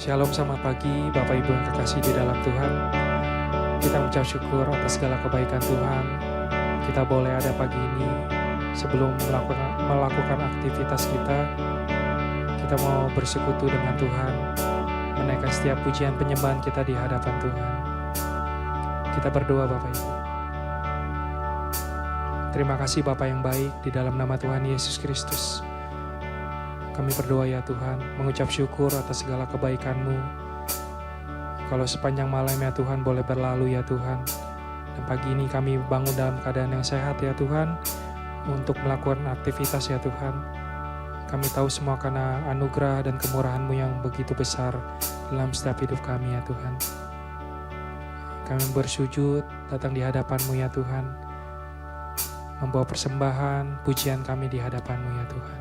Shalom, selamat pagi Bapak Ibu yang kekasih di dalam Tuhan. Kita mengucap syukur atas segala kebaikan Tuhan. Kita boleh ada pagi ini sebelum melakukan aktivitas kita. Kita mau bersekutu dengan Tuhan, menaikkan setiap pujian penyembahan kita di hadapan Tuhan. Kita berdoa Bapak Ibu. Terima kasih Bapa yang baik, di dalam nama Tuhan Yesus Kristus. Kami berdoa ya Tuhan, mengucap syukur atas segala kebaikan-Mu. Kalau sepanjang malam ya Tuhan boleh berlalu ya Tuhan. Dan pagi ini kami bangun dalam keadaan yang sehat ya Tuhan, untuk melakukan aktivitas ya Tuhan. Kami tahu semua karena anugerah dan kemurahan-Mu yang begitu besar dalam setiap hidup kami ya Tuhan. Kami bersujud datang di hadapan-Mu ya Tuhan, membawa persembahan, pujian kami di hadapan-Mu ya Tuhan.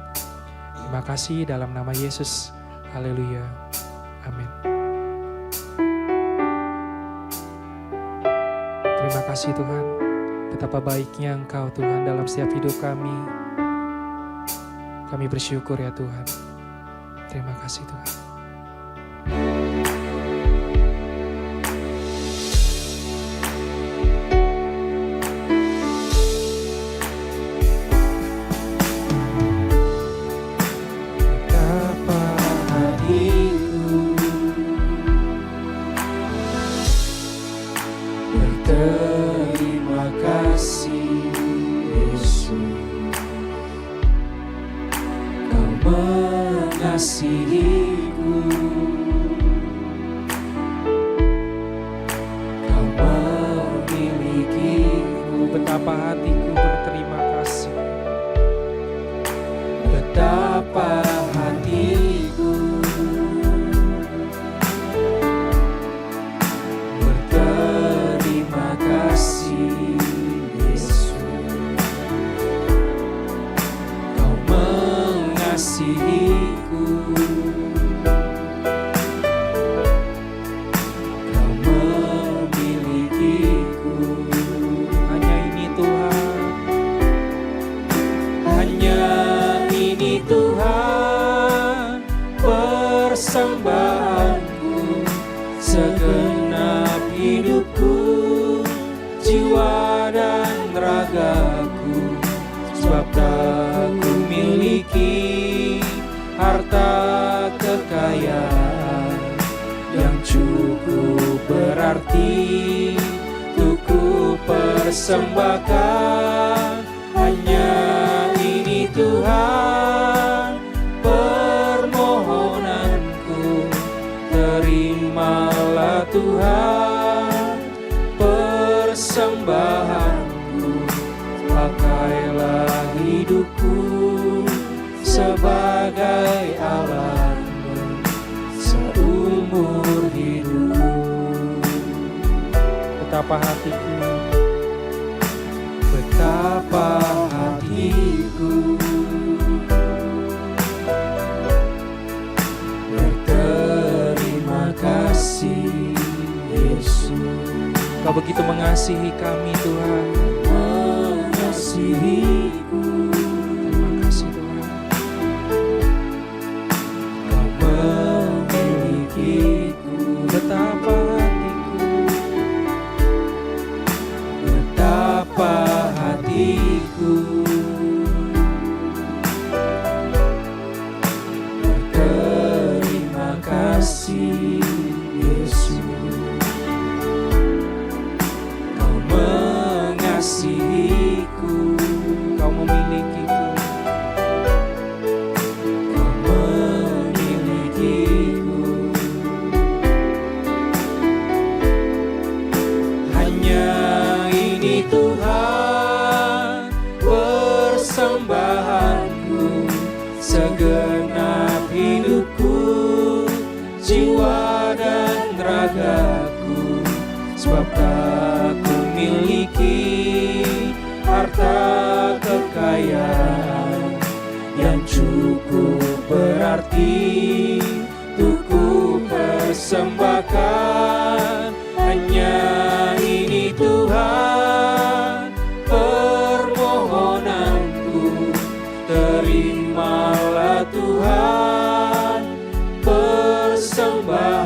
Terima kasih dalam nama Yesus. Haleluya. Amin. Terima kasih Tuhan. Betapa baiknya Engkau Tuhan dalam setiap hidup kami. Kami bersyukur ya Tuhan. Terima kasih Tuhan. Terima kasih Yesus, Kau mengasihiku, Kau memilikiku. Betapa hatiku berterima kasih. Betapa hatiku berterima kasih Yesus, Kau mengasihiku, Kau memilikiku. Hanya ini Tuhan. Hanya ini Tuhan, persembahanku, segenap hidupku, jiwa dan ragaku. Sebab tak ku miliki harta kekayaan yang cukup berarti untuk ku persembahkan. Hanya ini Tuhan, permohonanku, terimalah Tuhan persembahanku. Pakailah hidupku sebagai alatmu seumur hidupku. Betapa hatiku. Betapa hatiku berterima kasih Yesus, Kau begitu mengasihi kami Tuhan. mengasihiku. Terima kasih Tuhan. Kau memilikiku. Betapa hatiku. Betapa hatiku berterima kasih Yesus, Kau mengasihiku, Kau memilikiku. Kau memilikiku. Hanya ini Tuhan, persembahanku, segenap hidupku, jiwa dan ragaku. Sebab tak ku miliki harta kekayaan yang cukup berarti untuk ku persembahkan. Hanya ini Tuhan, permohonanku, terimalah Tuhan persembahan.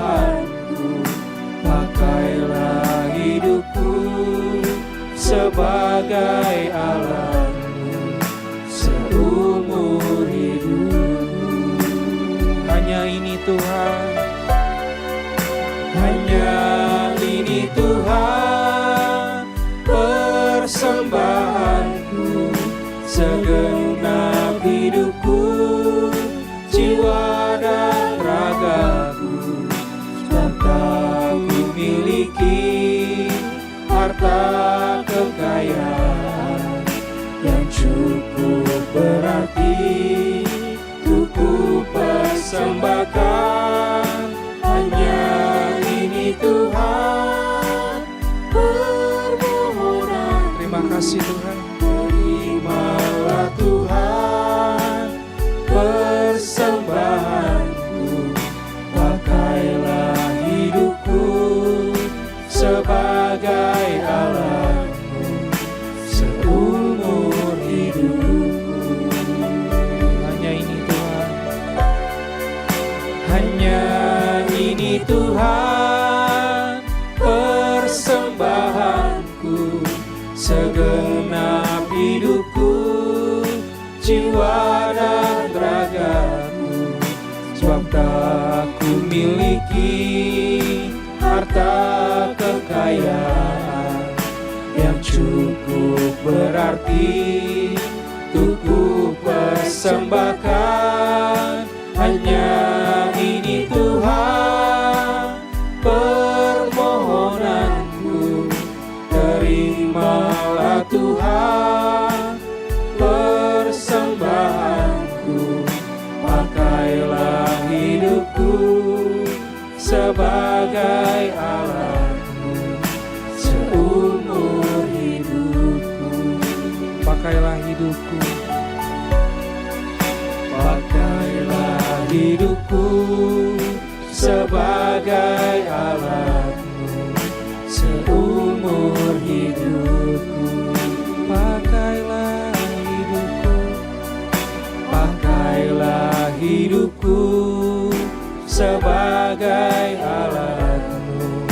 sebagai Allahmu seumur hidup. Hanya ini Tuhan, hanya ini Tuhan persembahanku, segenap hidupku, jiwa dan ragaku. Sebab tak ku miliki harta kekayaan yang cukup berarti untuk ku persembahkan. Hanya ini Tuhan permohonan. terima kasih Tuhan. Terimalah Tuhan persembahanku, pakailah hidupku sebagai Allahmu seumur hidupku. Hanya ini Tuhan, Hanya ini Tuhan persembahanku, segenap hidupku, jiwa dan ragaku. Sebab tak ku miliki harta kekayaan yang cukup berarti untuk ku persembahkan. Hanya ini Tuhan permohonanku, terimalah Tuhan persembahanku, pakailah hidupku sebagai Allahmu seumur hidupku. pakailah hidupku, Pakailah hidupku sebagai Allahmu seumur hidupku. pakailah hidupku, Pakailah hidupku sebagai Allahmu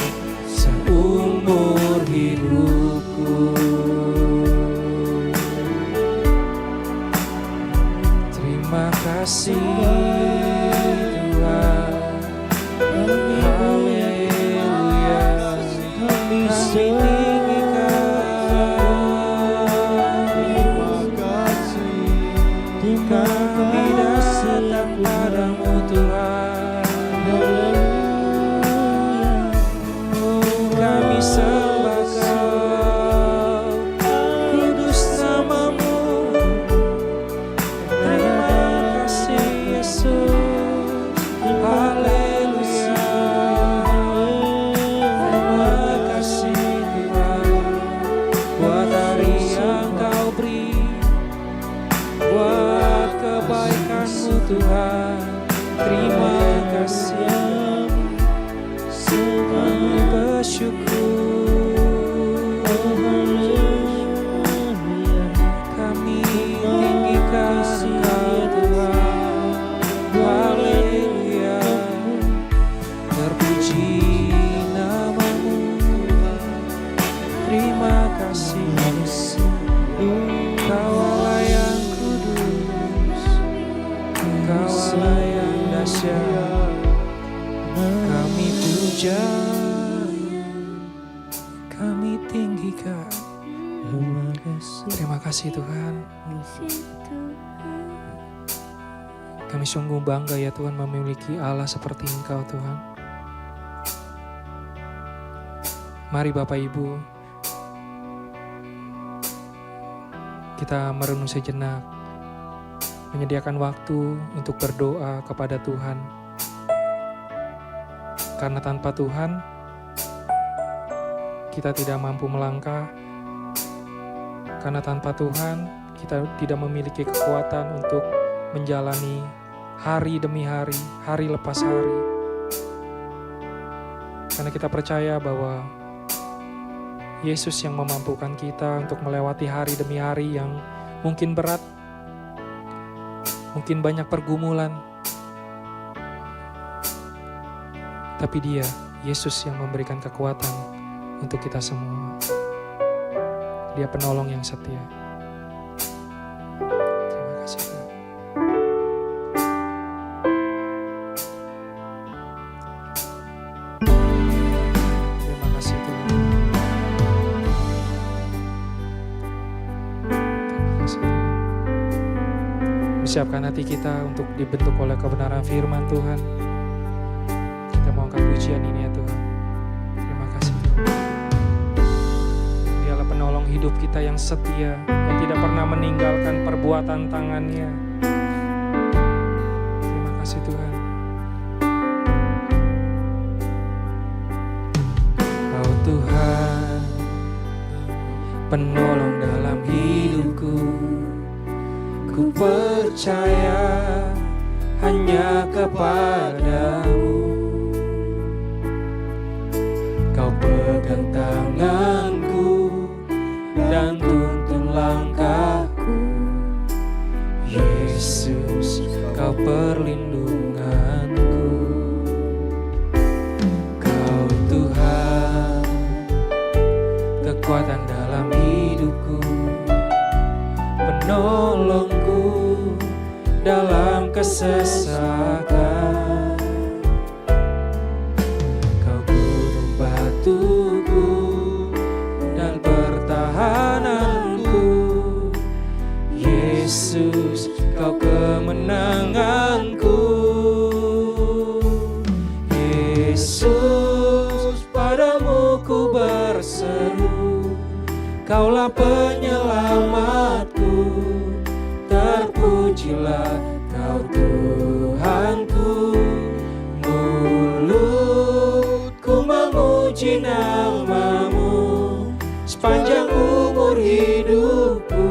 seumur hidupku. terima kasih Tuhan. Haleluya, kami tinggikan, kami datang padamu Tuhan. Kami sembah Kau, kudus namamu. Terima kasih Yesus, haleluya. Terima kasih Tuhan, buat hari yang Kau beri, buat kebaikan-Mu Tuhan. Terima kasih, kami bersyukur. Kami tinggikan Kau Tuhan, haleluya. Terpuji namamu, terima kasih Kau Allah yang kudus, Kau Allah yang dahsyat. Kami puja, kami tinggikan. Terima kasih Tuhan. Kami sungguh bangga ya Tuhan memiliki Allah seperti Engkau Tuhan. Mari Bapak Ibu, kita merenung sejenak, menyediakan waktu untuk berdoa kepada Tuhan. Karena tanpa Tuhan, kita tidak mampu melangkah. Karena tanpa Tuhan, kita tidak memiliki kekuatan untuk menjalani hari demi hari, hari lepas hari. Karena kita percaya bahwa Yesus yang memampukan kita untuk melewati hari demi hari yang mungkin berat, mungkin banyak pergumulan. Tapi Dia, Yesus yang memberikan kekuatan untuk kita semua. Dia penolong yang setia. Terima kasih Tuhan. Terima kasih Tuhan. Terima kasih Tuhan. Persiapkan hati kita untuk dibentuk oleh kebenaran firman Tuhan. Kita mau angkat pujian ini ya Tuhan. Terima kasih Tuhan. Dialah penolong hidup kita yang setia, yang tidak pernah meninggalkan perbuatan tangannya. Terima kasih Tuhan. Kau Tuhan, penolong dalam hidupku. Ku percaya hanya kepadamu. Kau pegang tanganku dan tuntun langkahku. Yesus, kau perlindunganku. Kau Tuhan, kekuatan dalam hidupku, penolongku dalam kesesakan. Kau gunung batuku dan pertahananku. Yesus, kau kemenanganku. Yesus, padamu ku berseru. Kaulah penyelamatku. Terpujilah Kau Tuhanku. Mulutku memuji nama-Mu sepanjang umur hidupku.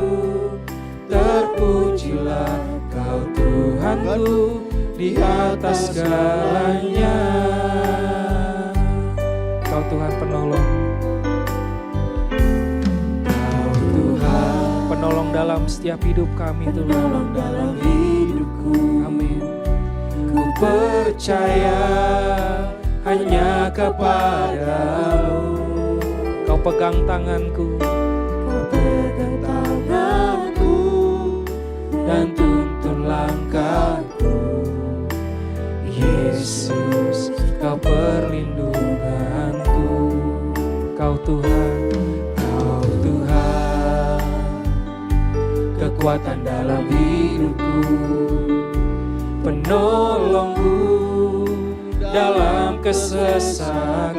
Terpujilah Kau Tuhanku di atas segalanya. Kau Tuhan penolong. Penolong dalam setiap hidup kami, Tuhan. Penolong dalam hidupku. Amin. Ku percaya hanya kepadamu. Kau pegang tanganku. Kau pegang tanganku dan tuntun langkahku. Yesus, kau perlindunganku. Kau Tuhan, kekuatan dalam hidupku, penolongku dalam kesesakan.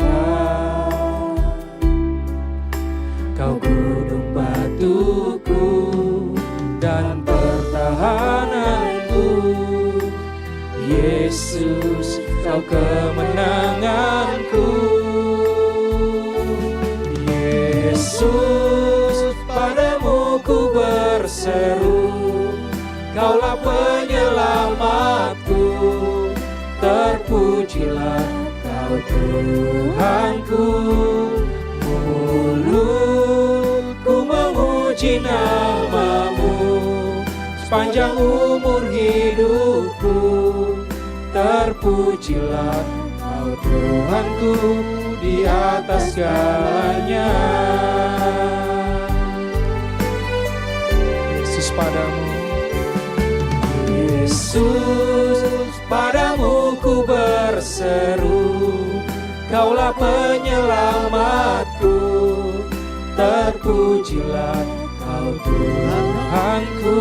Kau gunung batuku dan pertahananku. Yesus, kau kemenanganku. Yesus, padamu ku berseru. Kaulah penyelamatku. Terpujilah Kau Tuhanku. Mulutku memuji nama-Mu sepanjang umur hidupku. Terpujilah Kau Tuhanku di atas segalanya. Yesus padamu. Yesus, padamu ku berseru. Kaulah penyelamatku. Terpujilah Kau Tuhanku.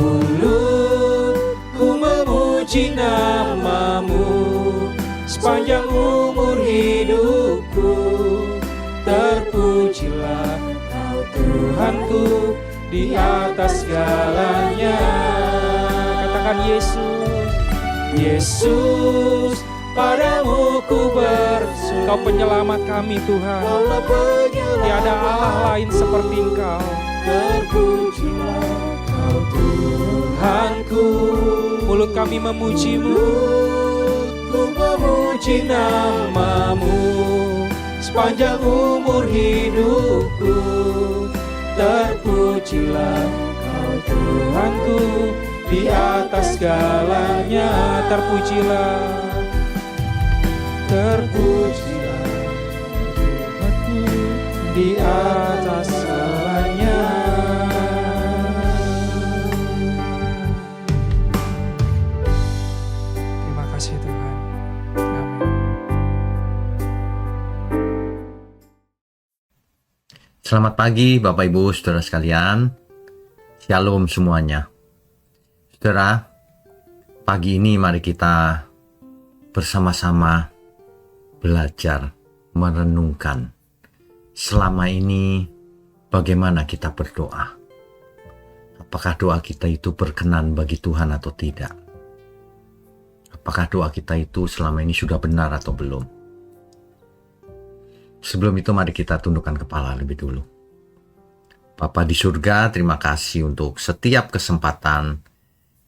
Mulutku memuji nama-Mu sepanjang umur hidupku. Terpujilah Kau Tuhanku di atas segalanya. Katakan Yesus. Yesus, padamu ku berseru. Kau penyelamat kami Tuhan. Kaulah penyelamat. Tiada Allah lain seperti Engkau. Terpujilah Kau Tuhanku. Mulut kami memuji-Mu. Mulutku memuji nama-Mu sepanjang umur hidupku. Terpujilah Kau Tuhanku di atas segalanya. Terpujilah. Terpujilah Tuhanku di atas Selamat pagi Bapak Ibu Saudara sekalian. Shalom semuanya. Saudara, pagi ini mari kita bersama-sama belajar merenungkan selama ini bagaimana kita berdoa. Apakah doa kita itu berkenan bagi Tuhan atau tidak? Apakah doa kita itu selama ini sudah benar atau belum? Sebelum itu mari kita tundukkan kepala lebih dulu. Bapa di surga, terima kasih untuk setiap kesempatan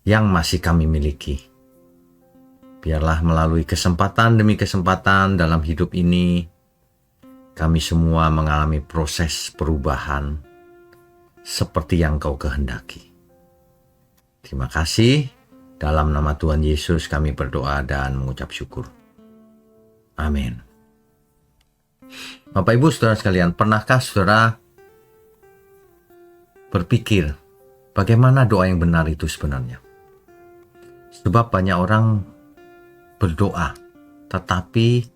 yang masih kami miliki. Biarlah melalui kesempatan demi kesempatan dalam hidup ini, kami semua mengalami proses perubahan seperti yang Kau kehendaki. Terima kasih. Dalam nama Tuhan Yesus kami berdoa dan mengucap syukur. Amin. Bapak Ibu Saudara sekalian, pernahkah saudara berpikir bagaimana doa yang benar itu sebenarnya? Sebab banyak orang berdoa tetapi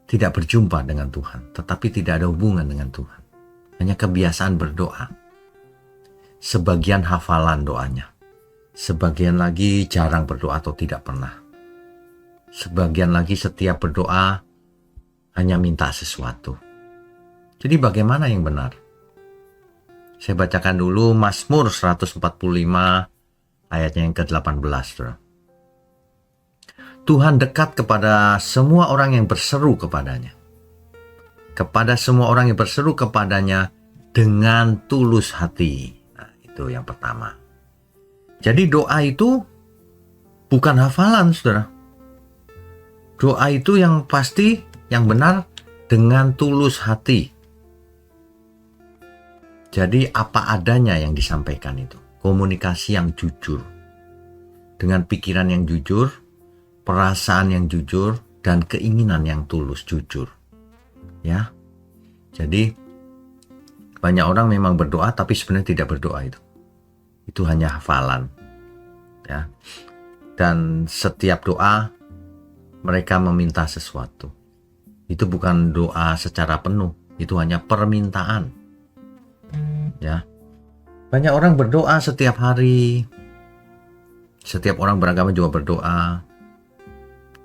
tidak berjumpa dengan Tuhan, tetapi tidak ada hubungan dengan Tuhan. Hanya kebiasaan berdoa. Sebagian hafalan doanya. Sebagian lagi jarang berdoa atau tidak pernah. Sebagian lagi setiap berdoa hanya minta sesuatu. Jadi bagaimana yang benar? Saya bacakan dulu Mazmur 145 ayatnya yang ke-18. Tuhan dekat kepada semua orang yang berseru kepadanya. Kepada semua orang yang berseru kepadanya dengan tulus hati. Nah, itu yang pertama. Jadi doa itu bukan hafalan, saudara. Doa itu yang pasti, yang benar dengan tulus hati. Jadi apa adanya yang disampaikan itu. Komunikasi yang jujur. Dengan pikiran yang jujur, perasaan yang jujur, dan keinginan yang tulus, jujur. Ya. Jadi banyak orang memang berdoa tapi sebenarnya tidak berdoa itu. Itu hanya hafalan. Ya. Dan setiap doa mereka meminta sesuatu. Itu bukan doa secara penuh, itu hanya permintaan. Ya. Banyak orang berdoa setiap hari. Setiap orang beragama juga berdoa.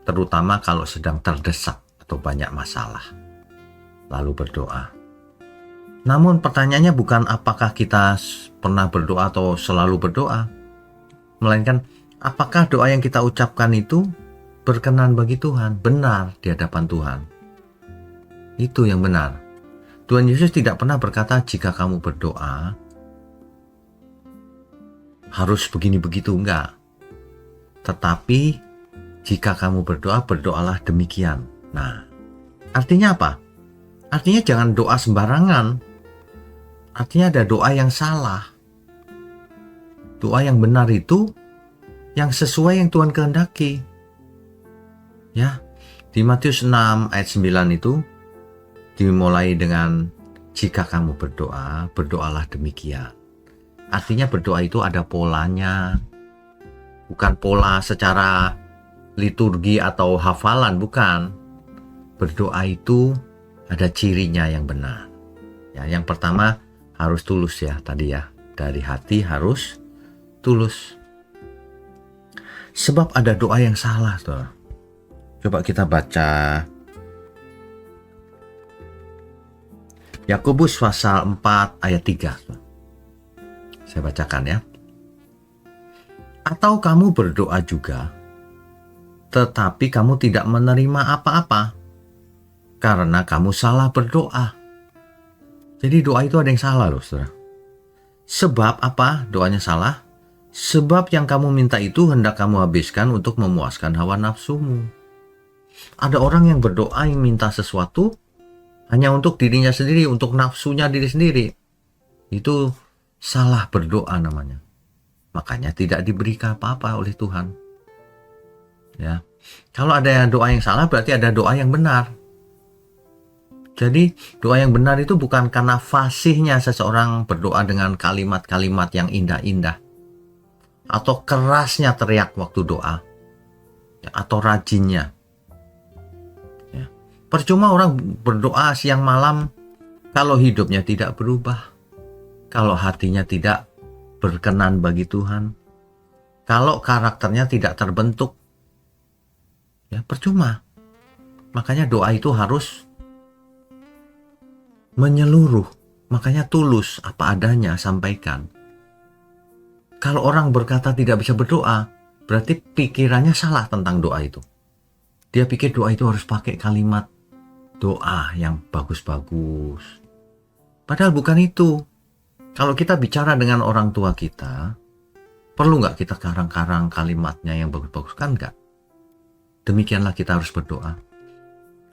Terutama kalau sedang terdesak atau banyak masalah. Lalu berdoa. Namun pertanyaannya bukan apakah kita pernah berdoa atau selalu berdoa. Melainkan apakah doa yang kita ucapkan itu berkenan bagi Tuhan, benar di hadapan Tuhan. Itu yang benar. Tuhan Yesus tidak pernah berkata jika kamu berdoa harus begini begitu, enggak. Tetapi jika kamu berdoa, berdoalah demikian. Nah, artinya apa? Artinya jangan doa sembarangan. Artinya ada doa yang salah. Doa yang benar itu yang sesuai yang Tuhan kehendaki. Ya, di Matius 6 ayat 9 itu dimulai dengan jika kamu berdoa, berdoalah demikian. Artinya berdoa itu ada polanya. Bukan pola secara liturgi atau hafalan, bukan. Berdoa itu ada cirinya yang benar. Ya, yang pertama harus tulus ya tadi ya. Dari hati harus tulus. Sebab ada doa yang salah, saudara. Coba kita baca Yakobus pasal 4 ayat 3. Saya bacakan ya. Atau kamu berdoa juga, tetapi kamu tidak menerima apa-apa, karena kamu salah berdoa. Jadi doa itu ada yang salah loh, saudara. Sebab apa doanya salah? Sebab yang kamu minta itu hendak kamu habiskan untuk memuaskan hawa nafsumu. Ada orang yang berdoa yang minta sesuatu hanya untuk dirinya sendiri, untuk nafsunya diri sendiri. Itu salah berdoa namanya. Makanya tidak diberikan apa-apa oleh Tuhan. Ya. Kalau ada doa yang salah berarti ada doa yang benar. Jadi doa yang benar itu bukan karena fasihnya seseorang berdoa dengan kalimat-kalimat yang indah-indah. Atau kerasnya teriak waktu doa. Ya, atau rajinnya. Ya. Percuma orang berdoa siang malam Kalau hidupnya tidak berubah, kalau hatinya tidak berkenan bagi Tuhan, kalau karakternya tidak terbentuk, ya percuma. Makanya doa itu harus menyeluruh. Makanya tulus, apa adanya, sampaikan. Kalau orang berkata tidak bisa berdoa, berarti pikirannya salah tentang doa itu. Dia pikir doa itu harus pakai kalimat doa yang bagus-bagus. Padahal bukan itu. Kalau kita bicara dengan orang tua kita, perlu nggak kita karang-karang kalimatnya yang bagus-bagus? Kan nggak. Demikianlah kita harus berdoa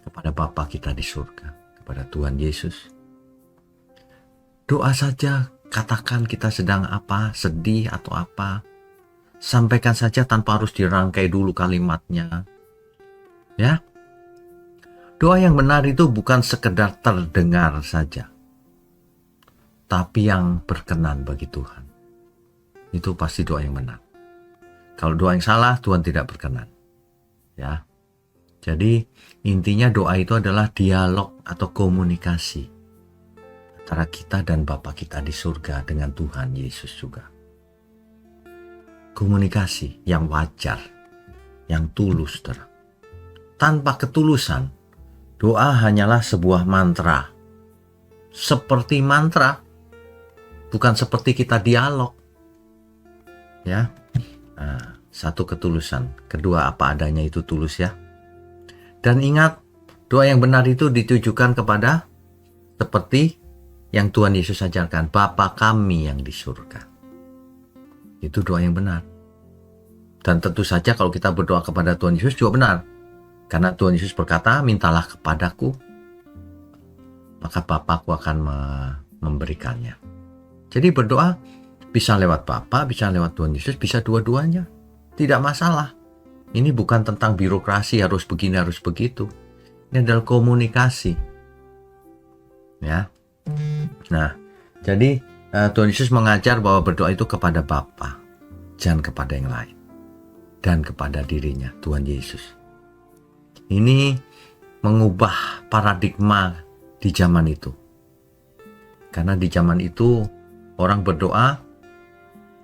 kepada Bapa kita di surga, kepada Tuhan Yesus. Doa saja, katakan kita sedang apa, sedih atau apa. Sampaikan saja tanpa harus dirangkai dulu kalimatnya. Ya. Doa yang benar itu bukan sekedar terdengar saja, tapi yang berkenan bagi Tuhan. Itu pasti doa yang benar. Kalau doa yang salah, Tuhan tidak berkenan. Ya. Jadi intinya doa itu adalah dialog atau komunikasi antara kita dan Bapa kita di surga dengan Tuhan Yesus juga. Komunikasi yang wajar, yang tulus. Tanpa ketulusan, doa hanyalah sebuah mantra. Seperti mantra, bukan seperti kita dialog. Ya. Nah, satu ketulusan, kedua apa adanya itu tulus ya. Dan ingat, doa yang benar itu ditujukan kepada seperti yang Tuhan Yesus ajarkan, Bapa kami yang di surga. Itu doa yang benar. Dan tentu saja kalau kita berdoa kepada Tuhan Yesus juga benar. Karena Tuhan Yesus berkata, mintalah kepadaku, maka Bapakku akan memberikannya. Jadi berdoa bisa lewat Bapa, bisa lewat Tuhan Yesus, bisa dua-duanya. Tidak masalah. Ini bukan tentang birokrasi, harus begini, harus begitu. Ini adalah komunikasi. Ya. Nah, jadi Tuhan Yesus mengajar bahwa berdoa itu kepada Bapa, jangan kepada yang lain. Dan kepada dirinya, Tuhan Yesus. Ini mengubah paradigma di zaman itu. Karena di zaman itu orang berdoa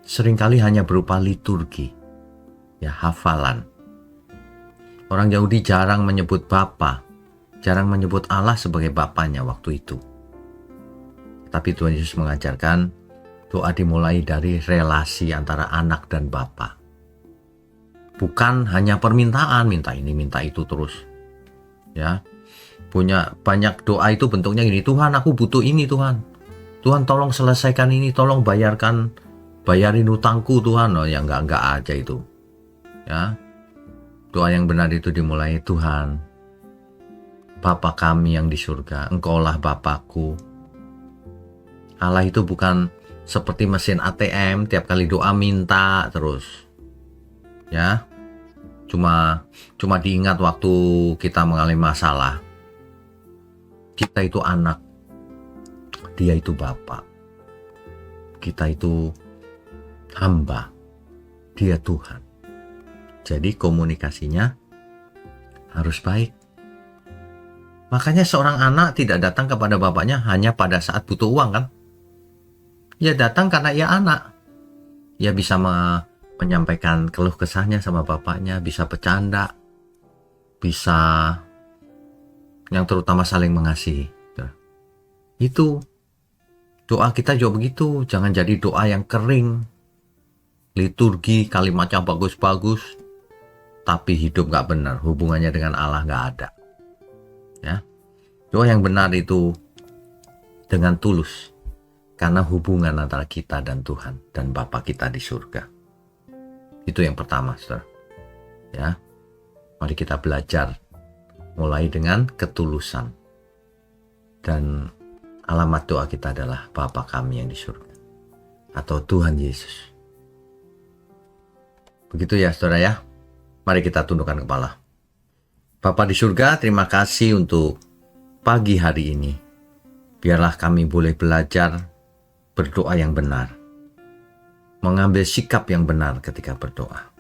seringkali hanya berupa liturgi, ya hafalan. Orang Yahudi jarang menyebut Bapa, jarang menyebut Allah sebagai Bapanya waktu itu. Tapi Tuhan Yesus mengajarkan doa dimulai dari relasi antara anak dan Bapa. Bukan hanya permintaan, minta ini, minta itu terus. Ya. Punya banyak doa itu bentuknya gini, Tuhan aku butuh ini Tuhan. Tuhan tolong selesaikan ini, tolong bayarin utangku Tuhan. Oh ya enggak aja itu. Ya. Doa yang benar itu dimulai, Tuhan, Bapa kami yang di surga, Engkaulah Bapakku. Allah itu bukan seperti mesin ATM, tiap kali doa minta terus. Ya. Cuma diingat waktu kita mengalami masalah. Kita itu anak, dia itu Bapa. Kita itu hamba, dia Tuhan. Jadi komunikasinya harus baik. Makanya seorang anak tidak datang kepada bapaknya hanya pada saat butuh uang kan. Ya datang karena ia anak. Ya bisa menyampaikan keluh kesahnya sama bapaknya, bisa bercanda, bisa yang terutama saling mengasihi. Itu doa kita juga begitu, jangan jadi doa yang kering, liturgi kalimatnya bagus-bagus, tapi hidup gak benar, hubungannya dengan Allah gak ada. Ya, doa yang benar itu dengan tulus, karena hubungan antara kita dan Tuhan dan Bapa kita di surga. Itu yang pertama, saudara. Ya, mari kita belajar mulai dengan ketulusan. Dan alamat doa kita adalah Bapa kami yang di surga. Atau Tuhan Yesus. Begitu ya, saudara ya. Mari kita tundukkan kepala. Bapa di surga, terima kasih untuk pagi hari ini. Biarlah kami boleh belajar berdoa yang benar. Mengambil sikap yang benar ketika berdoa.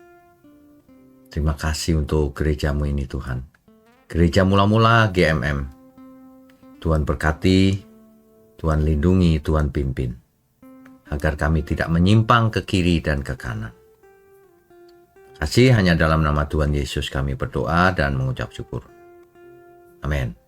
Terima kasih untuk gerejamu ini Tuhan. Gereja mula-mula GMM. Tuhan berkati Tuhan lindungi, Tuhan pimpin, agar kami tidak menyimpang ke kiri dan ke kanan. Kasih hanya dalam nama Tuhan Yesus kami berdoa dan mengucap syukur. Amin.